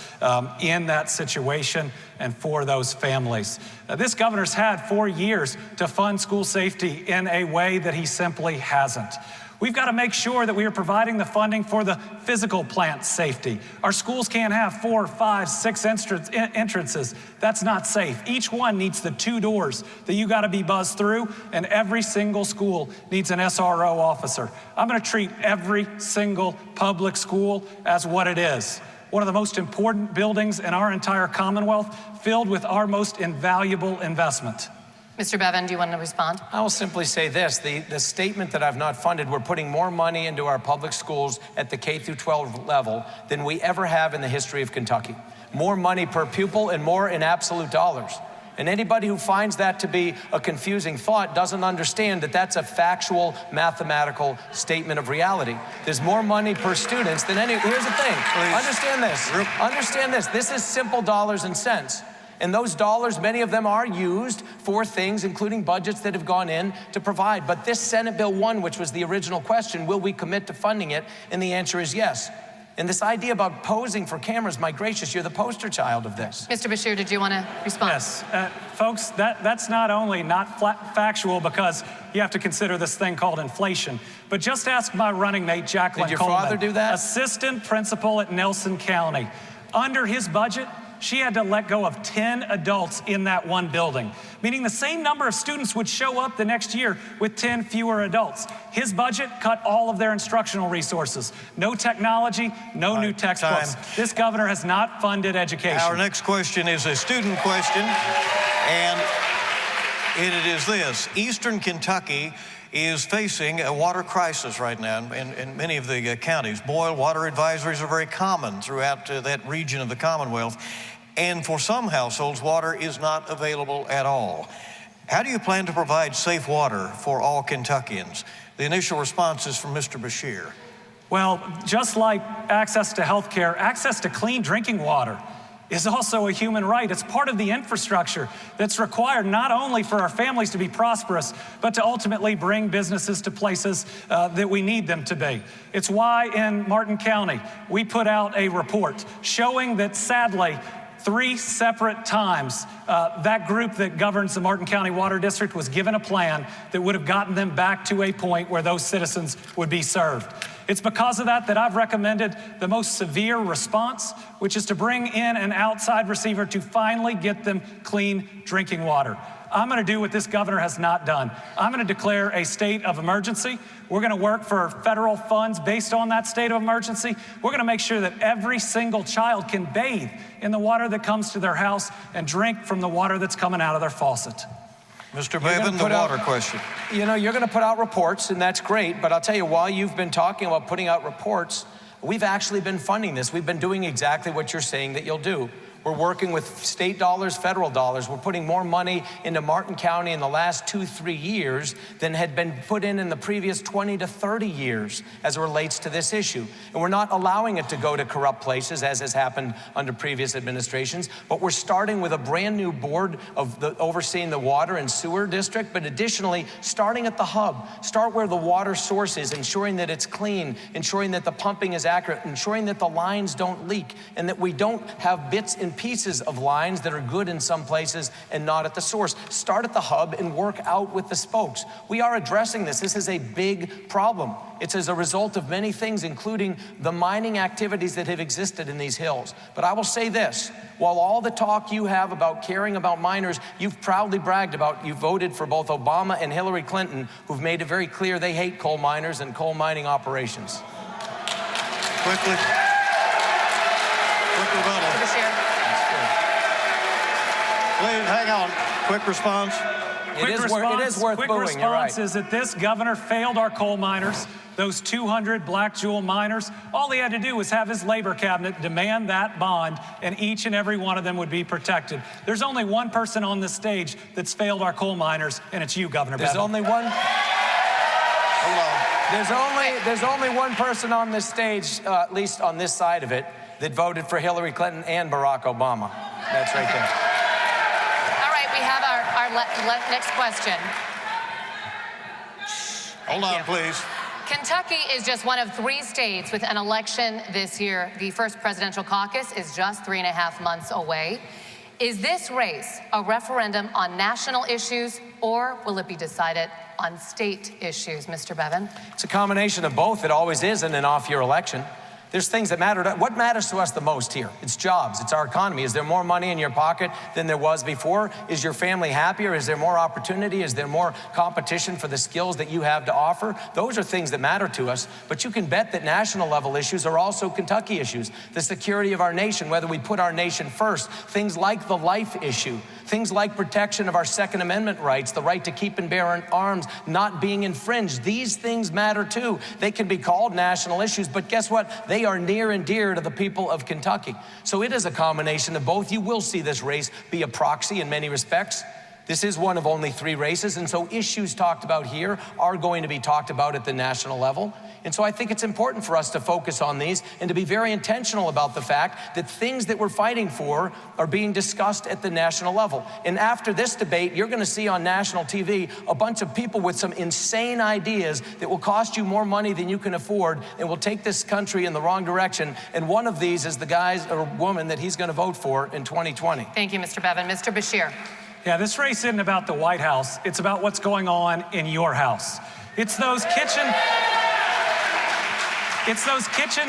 Speaker 2: in that situation and for those families. This governor's had 4 years to fund school safety in a way that he simply hasn't. We've got to make sure that we are providing the funding for the physical plant safety. Our schools can't have 4, 5, 6 entrances. That's not safe. Each one needs the 2 doors that you got to be buzzed through, and every single school needs an SRO officer. I'm going to treat every single public school as what it is. One of the most important buildings in our entire Commonwealth, filled with our most invaluable investment.
Speaker 4: Mr. Bevan, do you want to respond?
Speaker 3: I will simply say this, the statement that I've not funded, we're putting more money into our public schools at the K through 12 level than we ever have in the history of Kentucky. More money per pupil and more in absolute dollars. And anybody who finds that to be a confusing thought doesn't understand that that's a factual, mathematical statement of reality. There's more money per students than any, here's the thing, understand this, this is simple dollars and cents. And those dollars, many of them are used for things, including budgets that have gone in to provide. But this Senate Bill 1, which was the original question, will we commit to funding it? And the answer is yes. And this idea about posing for cameras, my gracious, you're the poster child of this.
Speaker 4: Mr. Beshear, did you want to respond?
Speaker 2: Yes, folks, that's not only not factual, because you have to consider this thing called inflation, but just ask my running mate, Jacqueline
Speaker 3: Did your
Speaker 2: Coleman,
Speaker 3: father do that?
Speaker 2: assistant principal at Nelson County. Under his budget, she had to let go of 10 adults in that one building, meaning the same number of students would show up the next year with 10 fewer adults. His budget cut all of their instructional resources. No technology, no new textbooks. This governor has not funded education.
Speaker 5: Our next question is a student question, and it is this. Eastern Kentucky is facing a water crisis right now in many of the counties. Boil water advisories are very common throughout that region of the Commonwealth. And for some households, water is not available at all. How do you plan to provide safe water for all Kentuckians? The initial response is from Mr. Beshear.
Speaker 2: Well, just like access to health care, access to clean drinking water is also a human right. It's part of the infrastructure that's required not only for our families to be prosperous, but to ultimately bring businesses to places that we need them to be. It's why in Martin County, we put out a report showing that sadly, 3 separate times, that group that governs the Martin County Water District was given a plan that would have gotten them back to a point where those citizens would be served. It's because of that I've recommended the most severe response, which is to bring in an outside receiver to finally get them clean drinking water. I'm going to do what this governor has not done. I'm going to declare a state of emergency. We're going to work for federal funds based on that state of emergency. We're going to make sure that every single child can bathe in the water that comes to their house and drink from the water that's coming out of their faucet.
Speaker 5: Mr. Bevan, the water question.
Speaker 3: You know, you're going to put out reports, and that's great, but I'll tell you, while you've been talking about putting out reports, we've actually been funding this. We've been doing exactly what you're saying that you'll do. We're working with state dollars, federal dollars. We're putting more money into Martin County in the last 2-3 years than had been put in the previous 20 to 30 years as it relates to this issue. And we're not allowing it to go to corrupt places, as has happened under previous administrations, but we're starting with a brand new board of overseeing the water and sewer district, but additionally, starting at the hub. Start where the water source is, ensuring that it's clean, ensuring that the pumping is accurate, ensuring that the lines don't leak, and that we don't have bits and pieces of lines that are good in some places and not at the source. Start at the hub and work out with the spokes. We are addressing this. This is a big problem. It's as a result of many things, including the mining activities that have existed in these hills. But I will say this, while all the talk you have about caring about miners, you've proudly bragged about, you voted for both Obama and Hillary Clinton, who've made it very clear they hate coal miners and coal mining operations.
Speaker 5: Quickly. Quick rebuttal. Please, hang on. Quick response.
Speaker 3: It is worth
Speaker 2: quick
Speaker 3: booing,
Speaker 2: response
Speaker 3: you're right.
Speaker 2: is that this governor failed our coal miners, those 200 black jewel miners. All he had to do was have his labor cabinet demand that bond, and each and every one of them would be protected. There's only one person on this stage that's failed our coal miners, and it's you, Governor Bevan.
Speaker 3: There's only one?
Speaker 5: Hold on.
Speaker 3: There's only one person on this stage, at least on this side of it, that voted for Hillary Clinton and Barack Obama. That's right there.
Speaker 4: We have our next question.
Speaker 5: Hold on, please.
Speaker 4: Kentucky is just one of 3 states with an election this year. The first presidential caucus is just 3.5 months away. Is this race a referendum on national issues, or will it be decided on state issues, Mr. Bevan?
Speaker 3: It's a combination of both. It always is in an off-year election. There's things that matter. What matters to us the most here? It's jobs. It's our economy. Is there more money in your pocket than there was before? Is your family happier? Is there more opportunity? Is there more competition for the skills that you have to offer? Those are things that matter to us. But you can bet that national level issues are also Kentucky issues. The security of our nation, whether we put our nation first. Things like the life issue. Things like protection of our Second Amendment rights, the right to keep and bear arms not being infringed. These things matter too. They can be called national issues, but guess what? They are near and dear to the people of Kentucky. So it is a combination of both. You will see this race be a proxy in many respects. This is one of only 3 races, and so issues talked about here are going to be talked about at the national level. And so I think it's important for us to focus on these and to be very intentional about the fact that things that we're fighting for are being discussed at the national level. And after this debate, you're going to see on national TV a bunch of people with some insane ideas that will cost you more money than you can afford and will take this country in the wrong direction. And one of these is the guy or woman that he's going to vote for in 2020.
Speaker 4: Thank you, Mr. Bevan. Mr. Bashir.
Speaker 2: Yeah, this race isn't about the White House. It's about what's going on in your house. It's those kitchen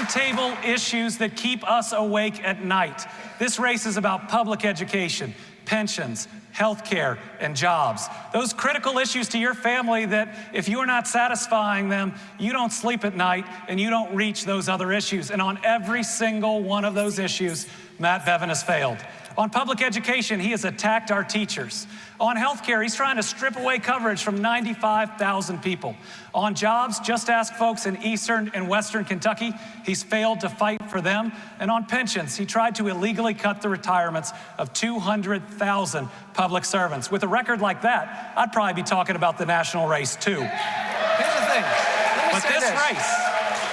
Speaker 2: table issues that keep us awake at night. This race is about public education, pensions, health care, and jobs. Those critical issues to your family that if you are not satisfying them, you don't sleep at night and you don't reach those other issues. And on every single one of those issues, Matt Bevan has failed. On public education, he has attacked our teachers. On health care, he's trying to strip away coverage from 95,000 people. On jobs, just ask folks in Eastern and Western Kentucky, he's failed to fight for them. And on pensions, he tried to illegally cut the retirements of 200,000 public servants. With a record like that, I'd probably be talking about the national race too.
Speaker 3: Here's the thing.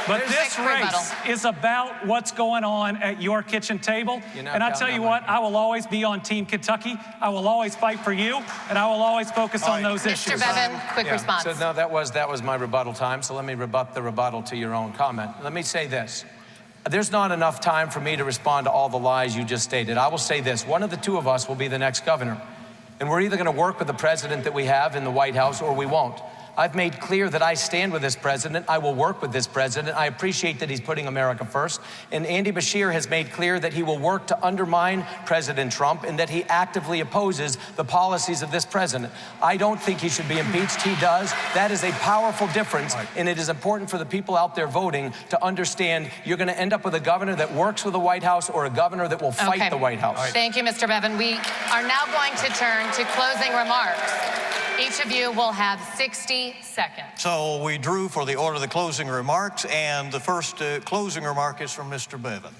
Speaker 2: But this race is about what's going on at your kitchen table. And I tell you what, I will always be on Team Kentucky. I will always fight for you, and I will always focus on those issues.
Speaker 4: Mr. Bevan, quick response.
Speaker 3: So no, that was my rebuttal time. So let me rebut the rebuttal to your own comment. Let me say this. There's not enough time for me to respond to all the lies you just stated. I will say this, one of the two of us will be the next governor. And we're either gonna work with the president that we have in the White House or we won't. I've made clear that I stand with this president. I will work with this president. I appreciate that he's putting America first. And Andy Beshear has made clear that he will work to undermine President Trump and that he actively opposes the policies of this president. I don't think he should be impeached. He does. That is a powerful difference, and it is important for the people out there voting to understand you're going to end up with a governor that works with the White House or a governor that will fight the White House.
Speaker 4: Thank you, Mr. Bevin. We are now going to turn to closing remarks. Each of you will have 60 seconds.
Speaker 5: So we drew for the order of the closing remarks, and the first closing remark is from Mr. Bevin.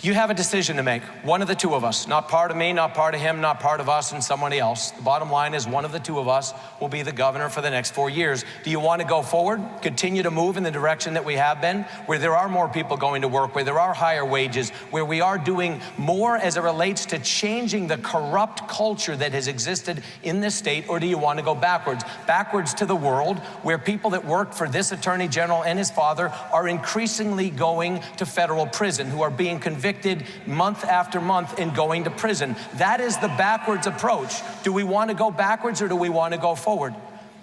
Speaker 3: You have a decision to make, one of the two of us, not part of me, not part of him, not part of us and somebody else. The bottom line is one of the two of us will be the governor for the next 4 years. Do you want to go forward, continue to move in the direction that we have been, where there are more people going to work, where there are higher wages, where we are doing more as it relates to changing the corrupt culture that has existed in this state, or do you want to go backwards? Backwards to the world where people that worked for this Attorney General and his father are increasingly going to federal prison, who are being convicted month after month and going to prison. That is the backwards approach. Do we want to go backwards or do we want to go forward?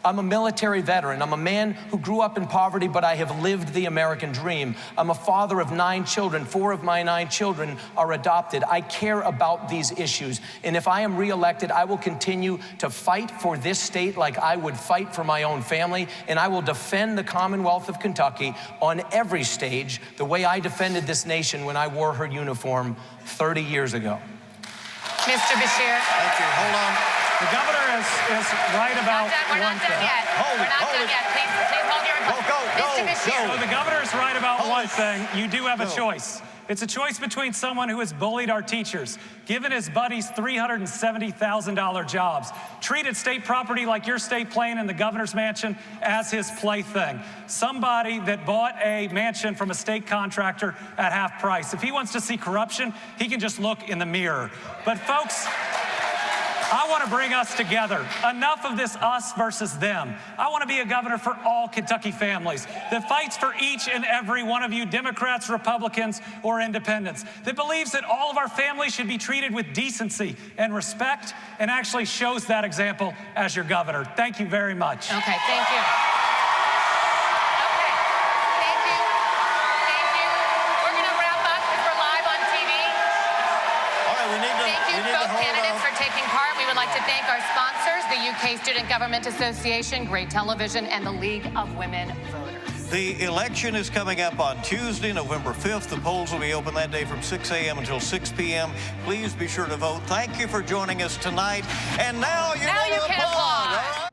Speaker 3: I'm a military veteran. I'm a man who grew up in poverty, but I have lived the American dream. I'm a father of 9 children. 4 of my 9 children are adopted. I care about these issues. And if I am reelected, I will continue to fight for this state like I would fight for my own family. And I will defend the Commonwealth of Kentucky on every stage the way I defended this nation when I wore her uniform 30 years ago.
Speaker 4: Mr. Beshear.
Speaker 5: Thank you. Hold on.
Speaker 2: The governor is right about
Speaker 4: We're not done yet. We're not done yet. Please hold your
Speaker 5: Go.
Speaker 4: Mr. Beshear.
Speaker 2: So the governor is right about one thing. You do have a choice. It's a choice between someone who has bullied our teachers, given his buddies $370,000 jobs, treated state property like your state plane in the governor's mansion as his plaything, somebody that bought a mansion from a state contractor at half price. If he wants to see corruption, he can just look in the mirror. But folks, I want to bring us together. Enough of this us versus them. I want to be a governor for all Kentucky families that fights for each and every one of you, Democrats, Republicans, or independents, that believes that all of our families should be treated with decency and respect, and actually shows that example as your governor. Thank you very much.
Speaker 4: Okay, thank you. To thank our sponsors, the UK Student Government Association, Great Television, and the League of Women Voters.
Speaker 5: The election is coming up on Tuesday, November 5th. The polls will be open that day from 6 a.m. until 6 p.m. Please be sure to vote. Thank you for joining us tonight. And now you can applaud. All right?